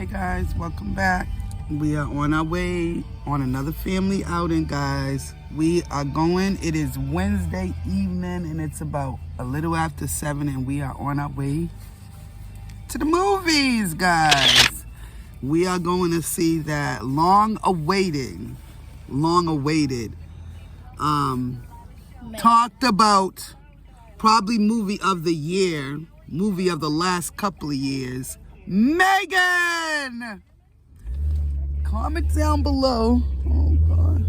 Hey guys, welcome back. We are on our way on another family outing, guys. We are going, it is Wednesday evening and it's about a little after 7 and we are on our way to the movies, guys. We are going to see that long-awaited, talked about, probably movie of the year, movie of the last couple of years, M3GAN! Comment down below. Oh God.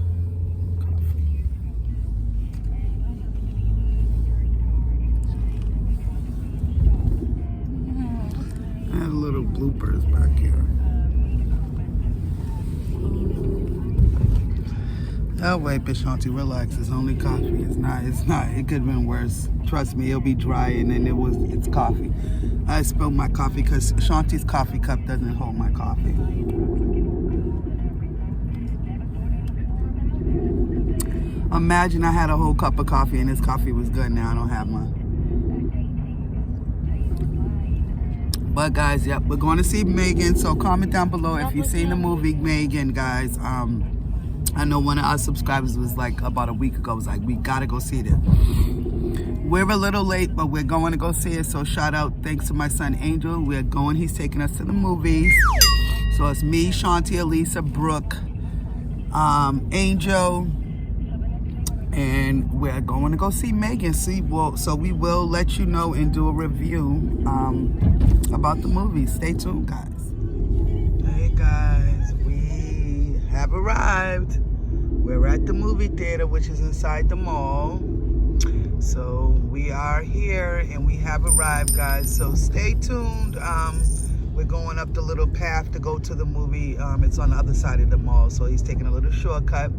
I had little bloopers back here. Oh wait, Bishanti, relax. It's only coffee. It's not. It could have been worse. Trust me, it'll be dry and then it's coffee. I spilled my coffee because Shanti's coffee cup doesn't hold my coffee. Imagine I had a whole cup of coffee and this coffee was good. Now I don't have one. But guys, yep, we're going to see M3GAN. So comment down below if you've seen the movie M3GAN, guys. I know one of our subscribers was like about a week ago was like, we gotta go see it. We're a little late, but we're going to go see it. So shout out, thanks to my son Angel. We're going, he's taking us to the movies. So it's me, Shanti, Elisa, Brooke, Angel, and we're going to go see M3GAN. So we will let you know and do a review about the movie. Stay tuned, guys. Hey guys, we have arrived. We're at the movie theater, which is inside the mall. So we are here and we have arrived, guys. So stay tuned. We're going up the little path to go to the movie. It's on the other side of the mall, so he's taking a little shortcut.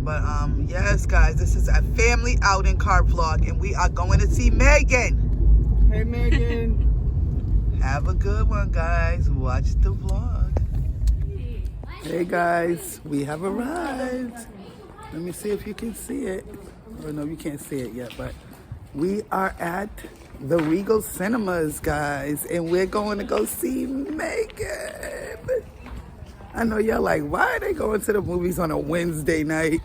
But yes, guys, this is a family outing car vlog, and we are going to see M3GAN. Hey, M3GAN. Have a good one, guys. Watch the vlog. Hey, guys, we have arrived. Let me see if you can see it. Oh, no, you can't see it yet, but we are at the Regal Cinemas, guys, and we're going to go see M3GAN. I know y'all like, why are they going to the movies on a Wednesday night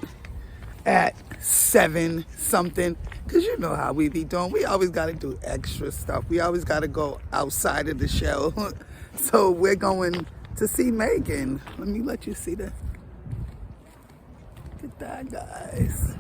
at 7 something? Because you know how we be doing. We always got to do extra stuff. We always got to go outside of the show. So we're going to see M3GAN. Let me let you see that. Look at that, guys.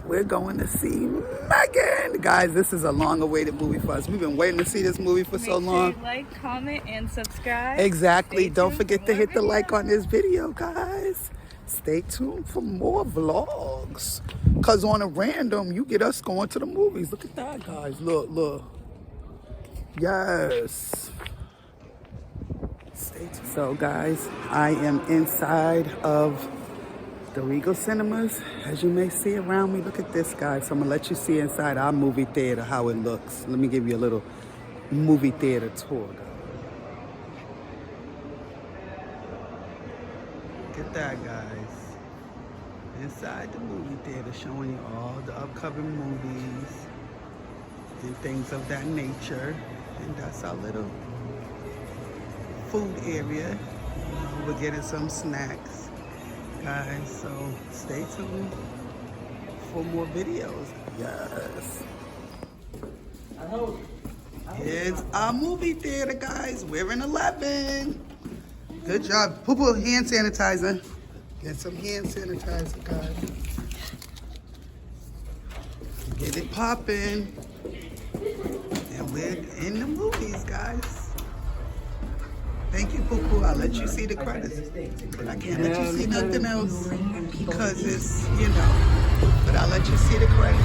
We're going to see M3GAN. Guys, this is a long-awaited movie for us. We've been waiting to see this movie for so long. Make sure you like, comment, and subscribe. Exactly. Don't forget to hit the like on this video, guys. Stay tuned for more vlogs. Because on a random, you get us going to the movies. Look at that, guys. Look, look. Yes. Stay tuned. So, guys, I am inside of the Regal Cinemas. As you may see around me, look at this, guys. So I'm gonna let you see inside our movie theater how it looks. Let me give you a little movie theater tour, guys. Look at that, guys. Inside the movie theater, showing you all the upcoming movies and things of that nature. And that's our little food area. We're getting some snacks, guys, so stay tuned for more videos. Yes. It's our movie theater, guys. We're in 11. Good job. Poo-poo, hand sanitizer. Get some hand sanitizer, guys. Get it popping. And we're in the movies, guys. Thank you, Poo-Poo. I'll let you see the credits. But I can't let you see nothing else because it's, you know. But I'll let you see the credits.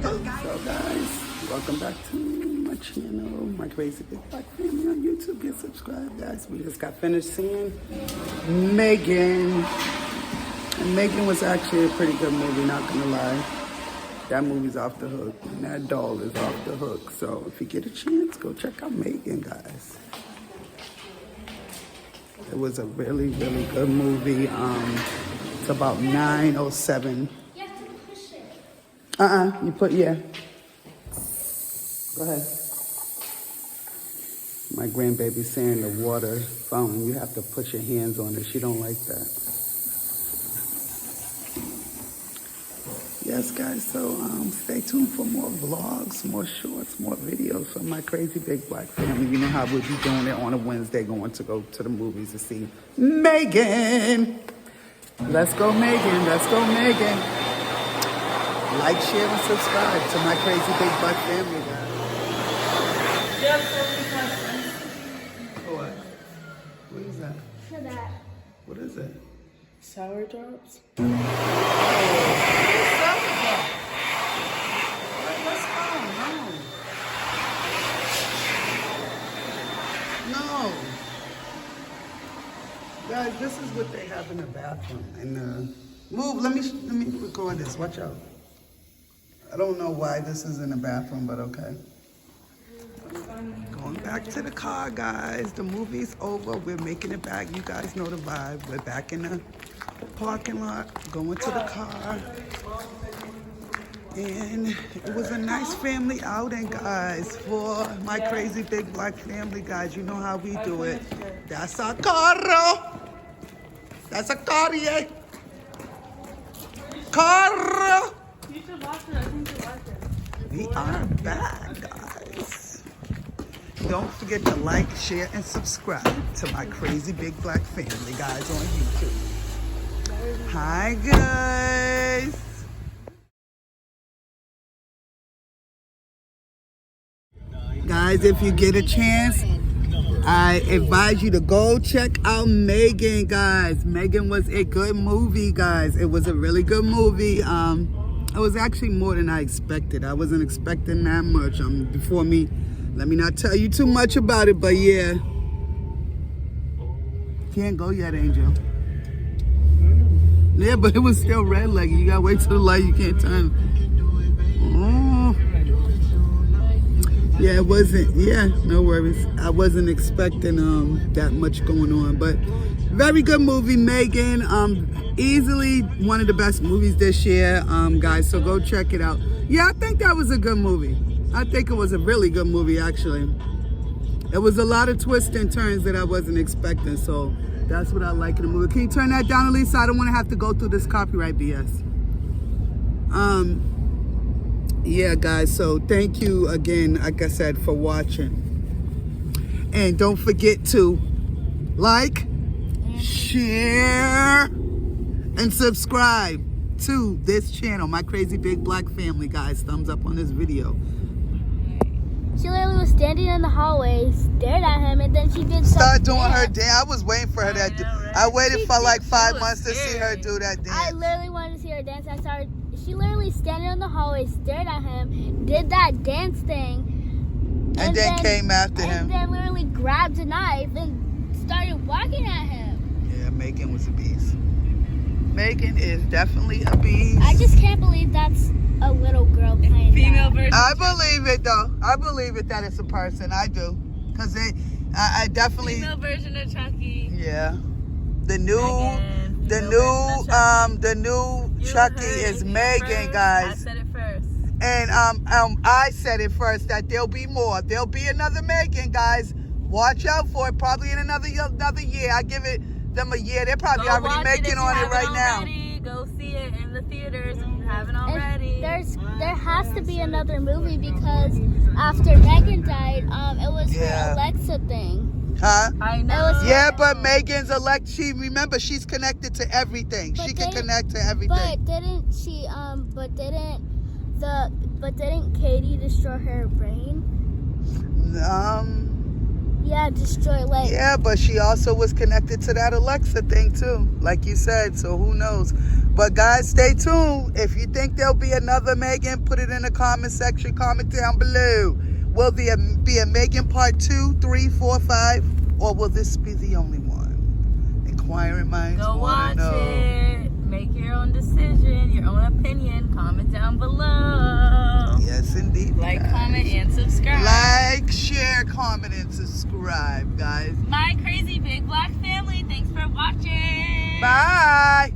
So, guys, welcome back to my channel, my Crazy Big Black Family on YouTube. Get subscribed, guys. We just got finished seeing M3GAN. And M3GAN was actually a pretty good movie, not gonna lie. That movie's off the hook. And that doll is off the hook. So, if you get a chance, go check out M3GAN, guys. It was a really, really good movie. It's about 9:07. You have to push it. You put, yeah. Go ahead. My grandbaby's saying the water fountain, you have to put your hands on it. She don't like that. Yes, guys, so stay tuned for more vlogs, more shorts, more videos from my crazy big black family. You know how we'll be doing it on a Wednesday, going to go to the movies to see M3GAN. Let's go, M3GAN. Let's go, M3GAN. Like, share, and subscribe to my crazy big black family, guys. What? What is that? For that. What is it? Sour drops? Let's go. No. Guys, this is what they have in the bathroom. Move, let me record this. Watch out. I don't know why this is in the bathroom, but okay. Going back to the car, guys. The movie's over. We're making it back. You guys know the vibe. We're back in the parking lot, going to the car. And it was a nice family outing, guys, for my crazy big black family, guys. You know how we do it. That's a carro. That's a Carrier. Carro. You should watch it. I think you like it. We are back, guys. Don't forget to like, share, and subscribe to my crazy big black family, guys, on YouTube. Hi, guys. Guys, if you get a chance, I advise you to go check out M3GAN, guys. M3GAN was a good movie, guys. It was a really good movie. It was actually more than I expected. I wasn't expecting that much. Before me, let me not tell you too much about it, but yeah. Can't go yet, Angel. Yeah, but it was still red light. You gotta wait till the light. You can't turn. Oh. Yeah, it wasn't. Yeah, no worries. I wasn't expecting that much going on, but very good movie, M3GAN. Easily one of the best movies this year, guys. So go check it out. Yeah, I think that was a good movie. I think it was a really good movie, actually. It was a lot of twists and turns that I wasn't expecting, so that's what I like in the movie. Can you turn that down, Elisa? I don't want to have to go through this copyright BS. Yeah, guys, so thank you again, like I said, for watching. And don't forget to like, share, and subscribe to this channel, my crazy big black family, guys. Thumbs up on this video. She literally was standing in the hallway, stared at him, and then she did Start doing her dance. I was waiting for her to do. I waited for like 5 months to see her do that dance. I literally wanted to see her dance. She literally standing in the hallway, stared at him, did that dance thing, and then came after him. And then literally grabbed a knife and started walking at him. Yeah, M3GAN was a beast. M3GAN is definitely a beast. I just can't believe that's a little girl playing Female that. version. I believe it though. I believe it that it's a person. I do, cause I definitely. Female version of Chucky. Yeah, the new Chucky is M3GAN, guys. I said it first. And I said it first that there'll be more. There'll be another M3GAN, guys. Watch out for it. Probably in another year. I give them a year. They're probably already making on it right now. Go see it in the theaters if you haven't already. There has to be another movie because after M3GAN died, it was her Alexa thing. Huh? I know. Yeah, but M3GAN's remember, she's connected to everything. She can connect to everything. But didn't Katie destroy her brain? Yeah, destroy like. Yeah, but she also was connected to that Alexa thing too, like you said. So who knows? But guys, stay tuned. If you think there'll be another M3GAN, put it in the comment section. Comment down below. Will there be a M3GAN part 2, 3, 4, 5, or will this be the only one? Inquiring minds Go want to watch know. it. Make your own decision, your own opinion. Comment down below. Yes, indeed. Like, guys. comment, and subscribe. Like, share, comment, and subscribe, guys. My crazy big black family. Thanks for watching. Bye.